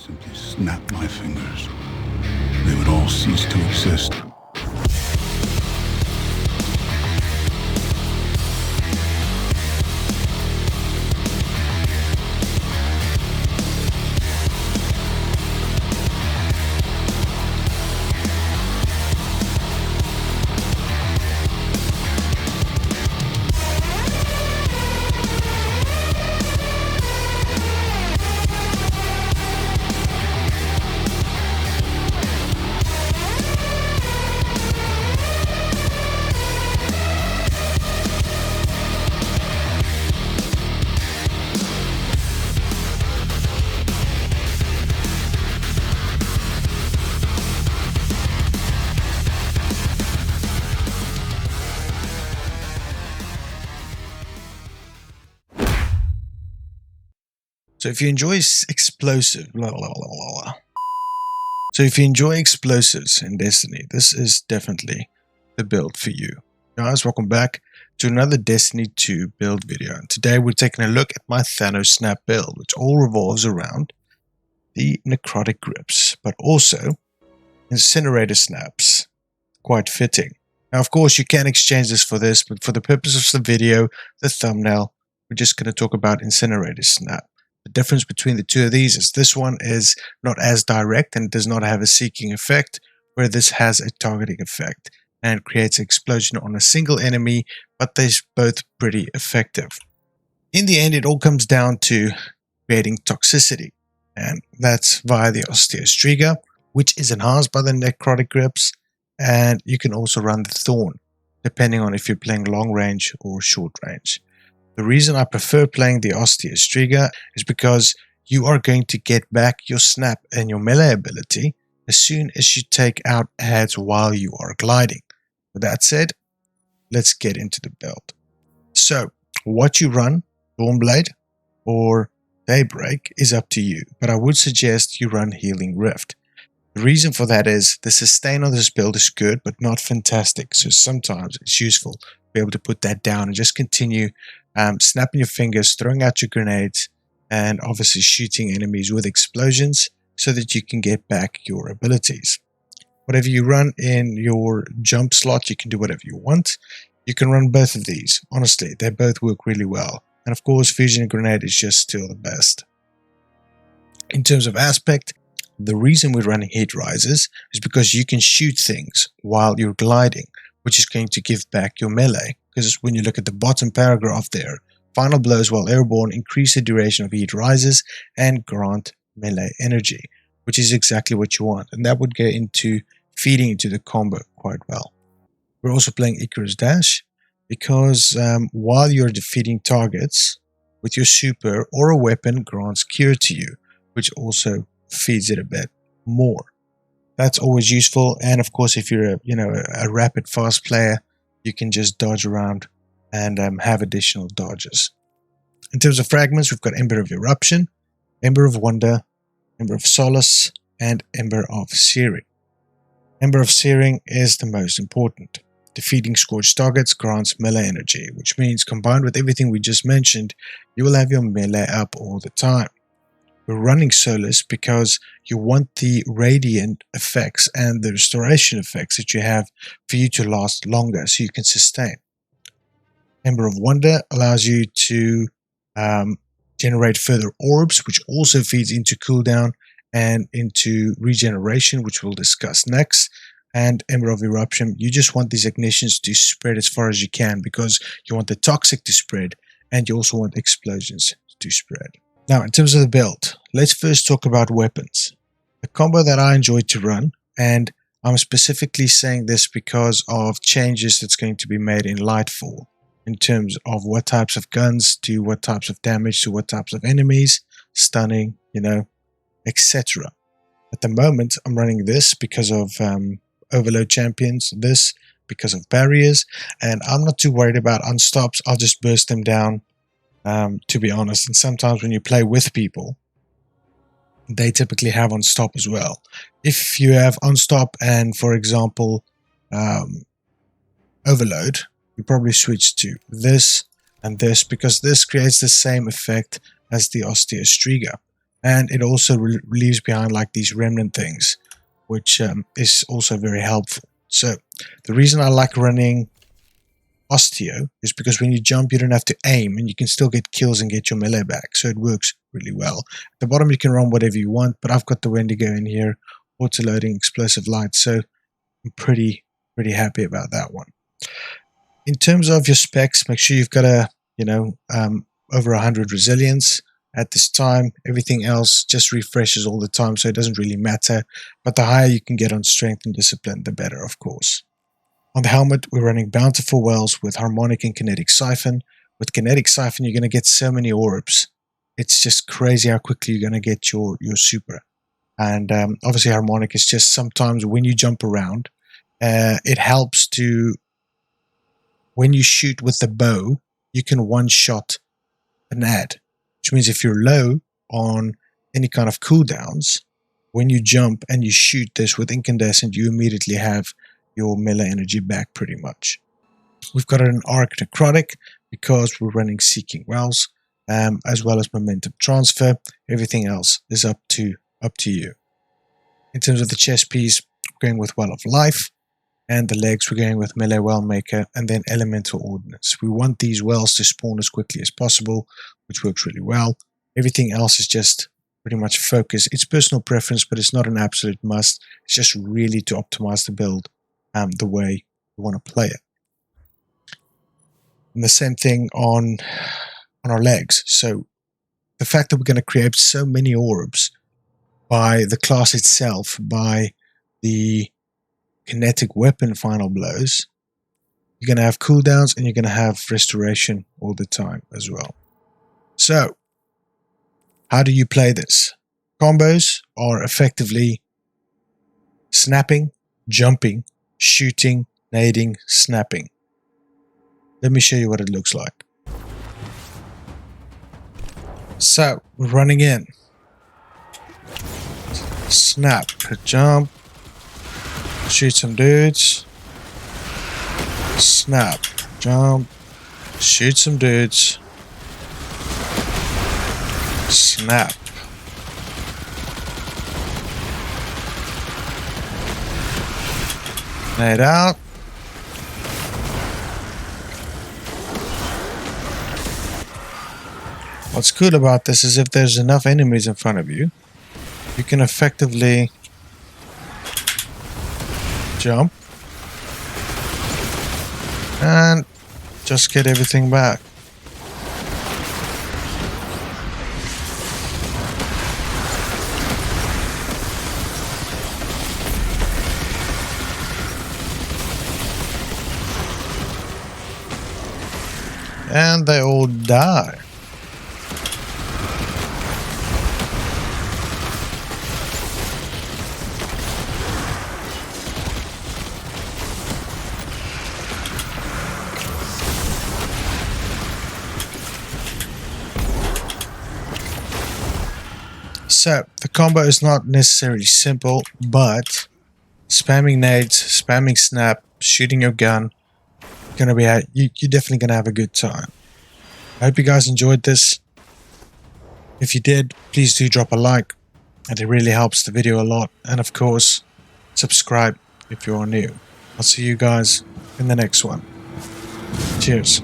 simply snap my fingers, they would all cease to exist. So if you enjoy explosives in Destiny, this is definitely the build for you. Guys, welcome back to another Destiny 2 build video. And today we're taking a look at my Thanos Snap build, which all revolves around the necrotic grips, but also incinerator snaps. Quite fitting. Now, of course, you can exchange this for this, but for the purpose of the video, the thumbnail, we're just going to talk about incinerator snap. The difference between the two of these is this one is not as direct and does not have a seeking effect, where this has a targeting effect and creates an explosion on a single enemy, but they're both pretty effective. In the end, it all comes down to creating toxicity, and that's via the Osteo's trigger, which is enhanced by the necrotic grips, and you can also run the thorn, depending on if you're playing long range or short range. The reason I prefer playing the Osteo's trigger is because you are going to get back your snap and your melee ability as soon as you take out adds while you are gliding. With that said, let's get into the build. So, what you run, Dawnblade or Daybreak, is up to you, but I would suggest you run Healing Rift. The reason for that is the sustain on this build is good, but not fantastic, so sometimes it's useful to be able to put that down and just continue snapping your fingers, throwing out your grenades, and obviously shooting enemies with explosions so that you can get back your abilities. Whatever you run in your jump slot, you can do whatever you want. You can run both of these. Honestly, they both work really well. And of course, fusion and grenade is just still the best. In terms of aspect, the reason we're running heat rises is because you can shoot things while you're gliding, which is going to give back your melee. Because when you look at the bottom paragraph there, final blows while airborne increase the duration of heat rises and grant melee energy, which is exactly what you want. And that would go into feeding into the combo quite well. We're also playing Icarus Dash because while you're defeating targets with your super or a weapon grants cure to you, which also feeds it a bit more. That's always useful. And of course, if you're a rapid fast player, you can just dodge around and have additional dodges. In terms of fragments, we've got Ember of Eruption, Ember of Wonder, Ember of Solace, and Ember of Searing. Ember of Searing is the most important. Defeating scorched targets grants melee energy, which means combined with everything we just mentioned, you will have your melee up all the time. We're running Solace because you want the radiant effects and the restoration effects that you have for you to last longer so you can sustain. Ember of Wonder allows you to generate further orbs, which also feeds into cooldown and into regeneration, which we'll discuss next. And Ember of Eruption, you just want these ignitions to spread as far as you can because you want the toxic to spread and you also want explosions to spread. Now, in terms of the build, let's first talk about weapons. The combo that I enjoy to run, and I'm specifically saying this because of changes that's going to be made in Lightfall in terms of what types of guns do what types of damage to what types of enemies, stunning, etc. At the moment, I'm running this because of overload champions, this because of barriers, and I'm not too worried about unstops. I'll just burst them down. To be honest, and sometimes when you play with people, they typically have unstop as well. If you have unstop and, for example, overload, you probably switch to this and this because this creates the same effect as the Osteo's trigger. and it also leaves behind like these remnant things, which is also very helpful. So the reason I like running Osteo is because when you jump, you don't have to aim, and you can still get kills and get your melee back. So it works really well. At the bottom, you can run whatever you want, but I've got the Wendigo in here, auto-loading explosive light, so I'm pretty happy about that one. In terms of your specs, make sure you've got a, over 100 resilience at this time. Everything else just refreshes all the time, so it doesn't really matter. But the higher you can get on strength and discipline, the better, of course. On the helmet, we're running Bountiful Wells with Harmonic and Kinetic Siphon. With Kinetic Siphon, you're going to get so many orbs. It's just crazy how quickly you're going to get your super. And obviously Harmonic is just sometimes when you jump around, it helps to, when you shoot with the bow, you can one-shot an ad. Which means if you're low on any kind of cooldowns, when you jump and you shoot this with Incandescent, you immediately have your melee energy back pretty much. We've got an Arc Necrotic because we're running Seeking Wells, as well as Momentum Transfer. Everything else is up to you. In terms of the chest piece, we're going with Well of Life, and the legs we're going with Melee Well Maker, and then Elemental Ordnance. We want these wells to spawn as quickly as possible, which works really well. Everything else is just pretty much focus. It's personal preference, but it's not an absolute must. It's just really to optimize the build the way you want to play it. And the same thing on our legs. So the fact that we're going to create so many orbs by the class itself, by the kinetic weapon final blows, you're going to have cooldowns and you're going to have restoration all the time as well. So how do you play this? Combos are effectively snapping, jumping, shooting, nading, snapping. Let me show you what it looks like. So we're running in. Snap, jump, shoot some dudes. Snap, jump, shoot some dudes. Snap. Nade out. What's cool about this is if there's enough enemies in front of you, you can effectively jump and just get everything back. And they all die. So the combo is not necessarily simple, but spamming nades, spamming snap, shooting your gun, you're definitely gonna have a good time. I hope you guys enjoyed this. If you did, please do drop a like, and it really helps the video a lot. And of course, subscribe if you are new. I'll see you guys in the next one. Cheers.